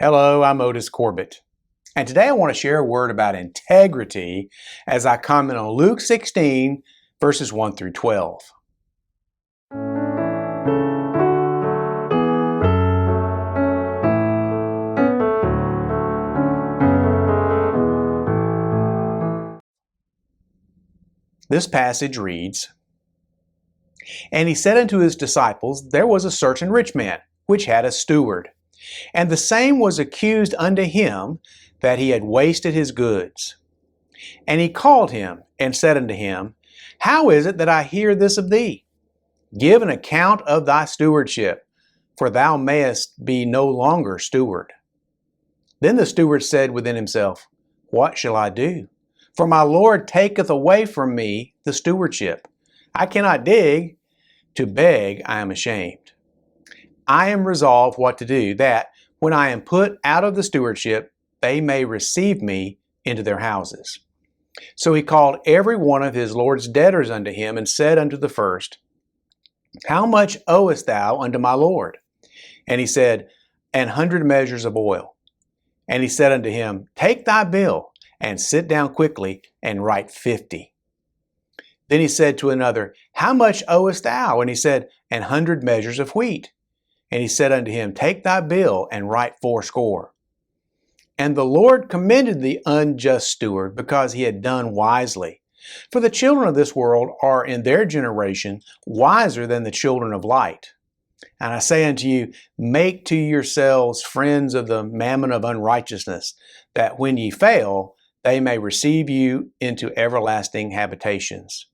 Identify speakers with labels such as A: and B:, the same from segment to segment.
A: Hello, I'm Otis Corbett, and today I want to share a word about integrity as I comment on Luke 16, verses 1 through 12. This passage reads, "And he said unto his disciples, There was a certain rich man, which had a steward, and the same was accused unto him that he had wasted his goods. And he called him, and said unto him, How is it that I hear this of thee? Give an account of thy stewardship, for thou mayest be no longer steward. Then the steward said within himself, What shall I do? For my Lord taketh away from me the stewardship. I cannot dig, to beg I am ashamed. I am resolved what to do, that when I am put out of the stewardship, they may receive me into their houses. So he called every one of his Lord's debtors unto him, and said unto the first, How much owest thou unto my Lord? And he said, 100 measures of oil. And he said unto him, Take thy bill, and sit down quickly, and write 50. Then he said to another, How much owest thou? And he said, 100 measures of wheat. And he said unto him, Take thy bill, and write 80. And the Lord commended the unjust steward, because he had done wisely. For the children of this world are in their generation wiser than the children of light. And I say unto you, make to yourselves friends of the mammon of unrighteousness, that when ye fail, they may receive you into everlasting habitations.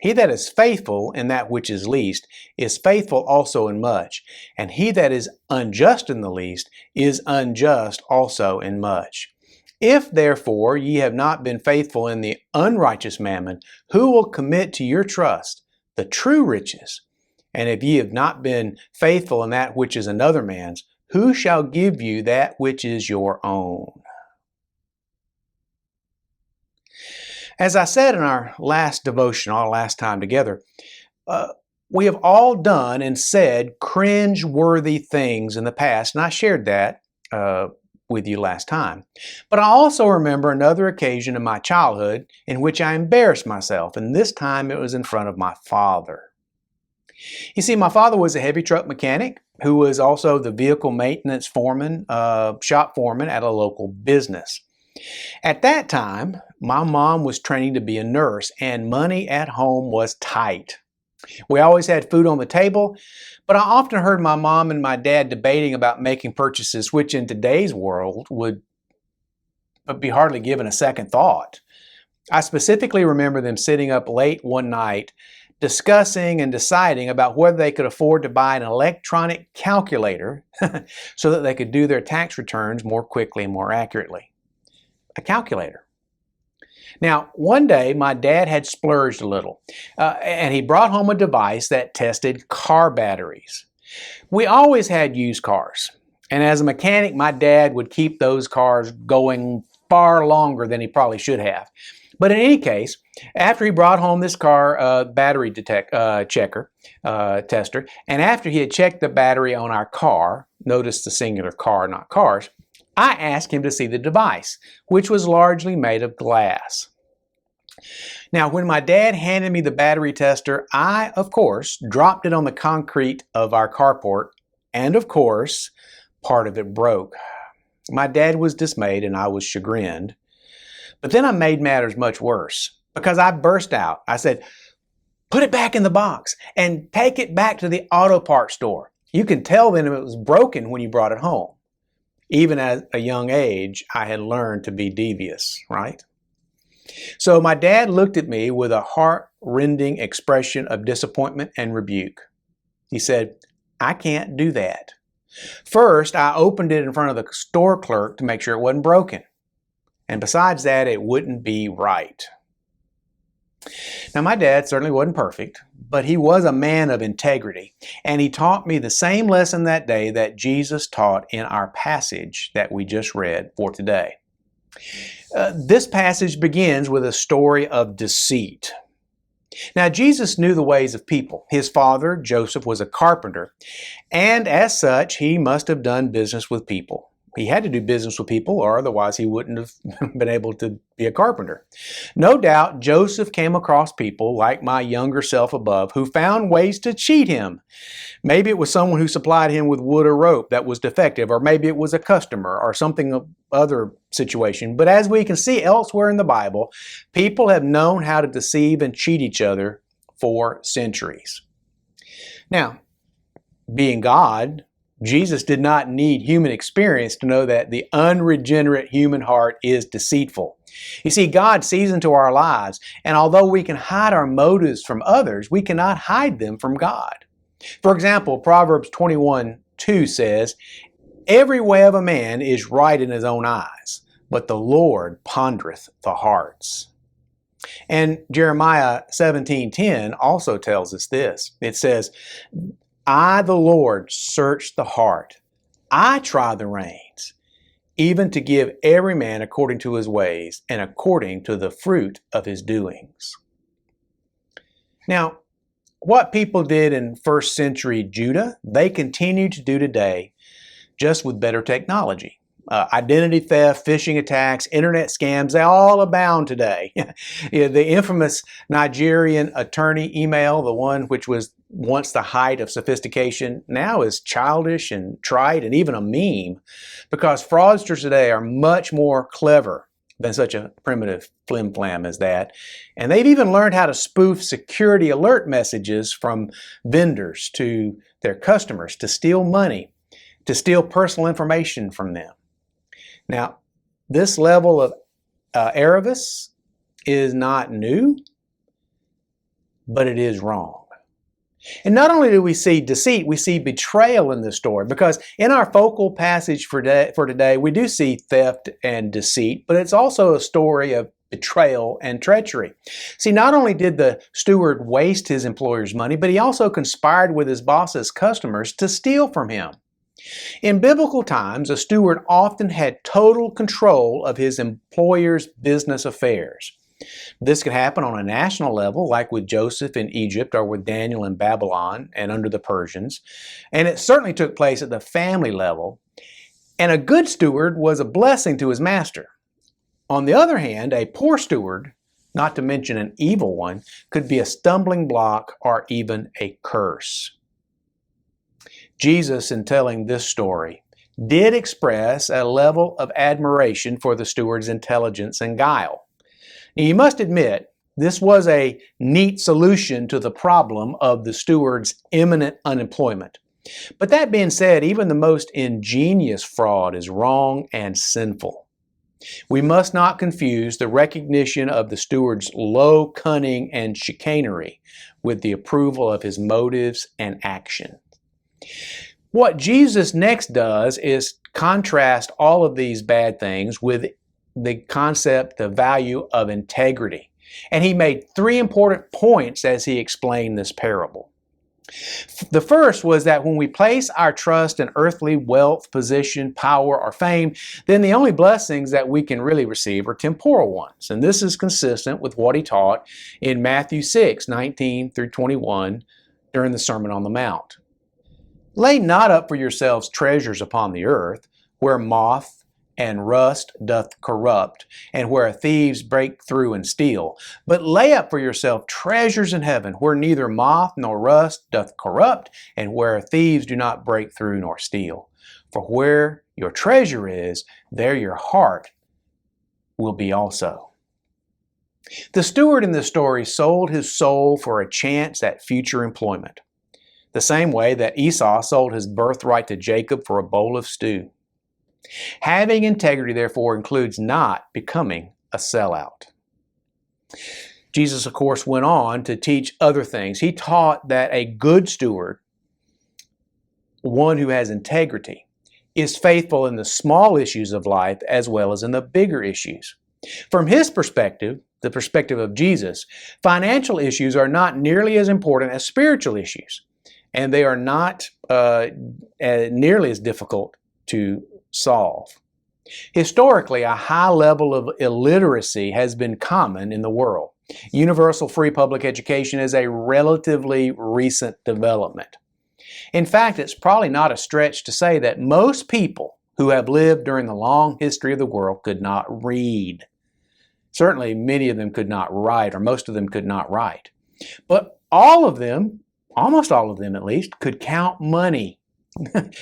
A: He that is faithful in that which is least is faithful also in much, and he that is unjust in the least is unjust also in much. If therefore ye have not been faithful in the unrighteous mammon, who will commit to your trust the true riches? And if ye have not been faithful in that which is another man's, who shall give you that which is your own? As I said in our last devotion, our last time together, we have all done and said cringe-worthy things in the past, and I shared that with you last time. But I also remember another occasion in my childhood in which I embarrassed myself, and this time it was in front of my father. You see, my father was a heavy truck mechanic who was also the vehicle maintenance foreman, shop foreman at a local business. At that time, my mom was training to be a nurse, and money at home was tight. We always had food on the table, but I often heard my mom and my dad debating about making purchases, which in today's world would be hardly given a second thought. I specifically remember them sitting up late one night discussing and deciding about whether they could afford to buy an electronic calculator so that they could do their tax returns more quickly and more accurately. A calculator. Now, one day my dad had splurged a little, and he brought home a device that tested car batteries. We always had used cars, and as a mechanic, my dad would keep those cars going far longer than he probably should have. But in any case, after he brought home this car battery tester, and after he had checked the battery on our car, notice the singular car, not cars, I asked him to see the device, which was largely made of glass. Now, when my dad handed me the battery tester, I, of course, dropped it on the concrete of our carport, and of course, part of it broke. My dad was dismayed and I was chagrined. But then I made matters much worse, because I burst out. I said, Put it back in the box and take it back to the auto parts store. You can tell them it was broken when you brought it home. Even at a young age, I had learned to be devious, right? So my dad looked at me with a heart-rending expression of disappointment and rebuke. He said, I can't do that. First, I opened it in front of the store clerk to make sure it wasn't broken. And besides that, it wouldn't be right. Now, my dad certainly wasn't perfect, but he was a man of integrity, and he taught me the same lesson that day that Jesus taught in our passage that we just read for today. This passage begins with a story of deceit. Now, Jesus knew the ways of people. His father, Joseph, was a carpenter, and as such, he must have done business with people. He had to do business with people, or otherwise he wouldn't have been able to be a carpenter. No doubt Joseph came across people like my younger self above who found ways to cheat him. Maybe it was someone who supplied him with wood or rope that was defective, or maybe it was a customer or something of other situation. But as we can see elsewhere in the Bible, people have known how to deceive and cheat each other for centuries. Now, being God, Jesus did not need human experience to know that the unregenerate human heart is deceitful. You see, God sees into our lives, and although we can hide our motives from others, we cannot hide them from God. For example, Proverbs 21:2 says, "Every way of a man is right in his own eyes, but the Lord pondereth the hearts." And Jeremiah 17:10 also tells us this. It says, "I, the Lord, search the heart. I try the reins, even to give every man according to his ways and according to the fruit of his doings." Now, what people did in first century Judah, they continue to do today, just with better technology. Identity theft, phishing attacks, internet scams, they all abound today. The infamous Nigerian attorney email, the one which was once the height of sophistication, now is childish and trite and even a meme, because fraudsters today are much more clever than such a primitive flim-flam as that. And they've even learned how to spoof security alert messages from vendors to their customers to steal money, to steal personal information from them. Now, this level of Aravis is not new, but it is wrong. And not only do we see deceit, we see betrayal in this story, because in our focal passage for today, we do see theft and deceit, but it's also a story of betrayal and treachery. See, not only did the steward waste his employer's money, but he also conspired with his boss's customers to steal from him. In biblical times, a steward often had total control of his employer's business affairs. This could happen on a national level, like with Joseph in Egypt or with Daniel in Babylon and under the Persians. And it certainly took place at the family level. And a good steward was a blessing to his master. On the other hand, a poor steward, not to mention an evil one, could be a stumbling block or even a curse. Jesus, in telling this story, did express a level of admiration for the steward's intelligence and guile. Now, you must admit, this was a neat solution to the problem of the steward's imminent unemployment. But that being said, even the most ingenious fraud is wrong and sinful. We must not confuse the recognition of the steward's low cunning and chicanery with the approval of his motives and action. What Jesus next does is contrast all of these bad things with the concept, the value of integrity. And he made three important points as he explained this parable. The first was that when we place our trust in earthly wealth, position, power, or fame, then the only blessings that we can really receive are temporal ones. And this is consistent with what he taught in Matthew 6:19 through 21 during the Sermon on the Mount. "Lay not up for yourselves treasures upon the earth, where moth and rust doth corrupt, and where thieves break through and steal. But lay up for yourself treasures in heaven, where neither moth nor rust doth corrupt, and where thieves do not break through nor steal. For where your treasure is, there your heart will be also." The steward in this story sold his soul for a chance at future employment, the same way that Esau sold his birthright to Jacob for a bowl of stew. Having integrity, therefore, includes not becoming a sellout. Jesus, of course, went on to teach other things. He taught that a good steward, one who has integrity, is faithful in the small issues of life as well as in the bigger issues. From his perspective, the perspective of Jesus, financial issues are not nearly as important as spiritual issues, and they are not nearly as difficult to solve. Historically, a high level of illiteracy has been common in the world. Universal free public education is a relatively recent development. In fact, it's probably not a stretch to say that most people who have lived during the long history of the world could not read. Certainly, many of them could not write, or most of them could not write. But all of them, almost all of them at least, could count money.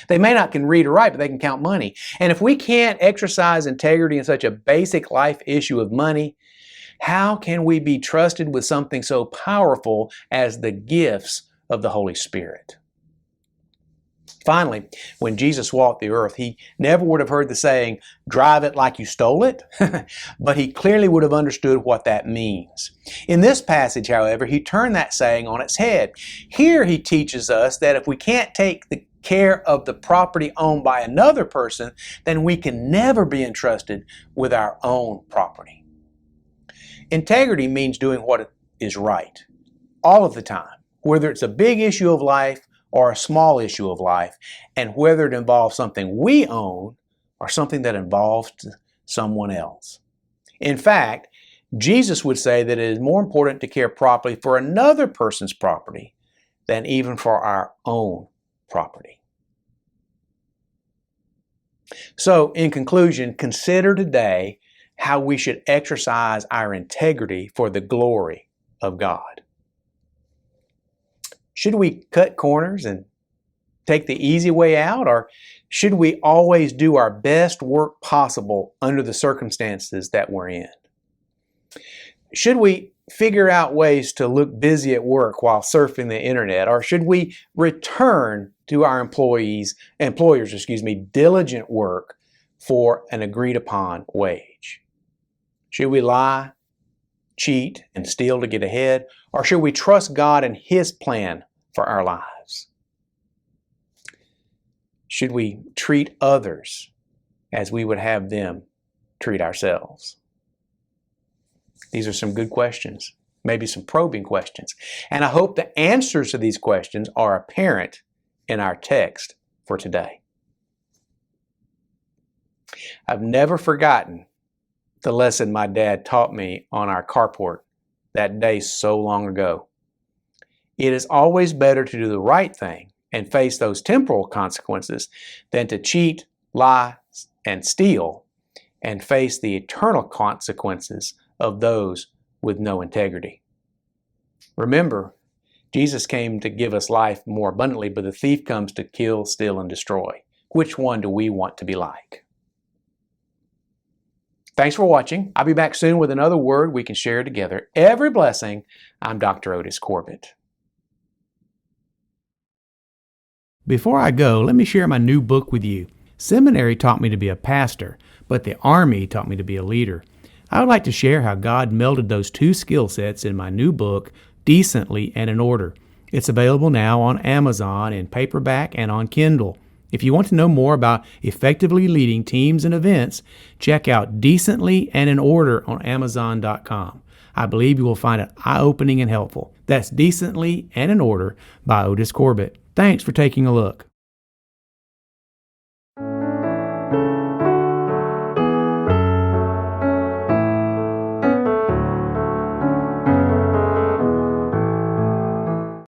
A: They may not can read or write, but they can count money. And if we can't exercise integrity in such a basic life issue of money, how can we be trusted with something so powerful as the gifts of the Holy Spirit? Finally, when Jesus walked the earth, he never would have heard the saying, "Drive it like you stole it," but he clearly would have understood what that means. In this passage, however, he turned that saying on its head. Here he teaches us that if we can't take the care of the property owned by another person, then we can never be entrusted with our own property. Integrity means doing what is right all of the time, whether it's a big issue of life or a small issue of life, and whether it involves something we own or something that involves someone else. In fact, Jesus would say that it is more important to care properly for another person's property than even for our own property. So, in conclusion, consider today how we should exercise our integrity for the glory of God. Should we cut corners and take the easy way out, or should we always do our best work possible under the circumstances that we're in? Should we figure out ways to look busy at work while surfing the internet, or should we return to our employers, diligent work for an agreed upon wage? Should we lie, cheat, and steal to get ahead, or should we trust God and His plan for our lives? Should we treat others as we would have them treat ourselves? These are some good questions, maybe some probing questions. And I hope the answers to these questions are apparent in our text for today. I've never forgotten the lesson my dad taught me on our carport that day so long ago. It is always better to do the right thing and face those temporal consequences than to cheat, lie, and steal and face the eternal consequences of those with no integrity. Remember, Jesus came to give us life more abundantly, but the thief comes to kill, steal, and destroy. Which one do we want to be like? Thanks for watching. I'll be back soon with another word we can share together. Every blessing. I'm Dr. Otis Corbett.
B: Before I go, let me share my new book with you. Seminary taught me to be a pastor, but the Army taught me to be a leader. I would like to share how God melded those two skill sets in my new book, Decently and in Order. It's available now on Amazon in paperback and on Kindle. If you want to know more about effectively leading teams and events, check out Decently and in Order on Amazon.com. I believe you will find it eye-opening and helpful. That's Decently and in Order by Otis Corbett. Thanks for taking a look.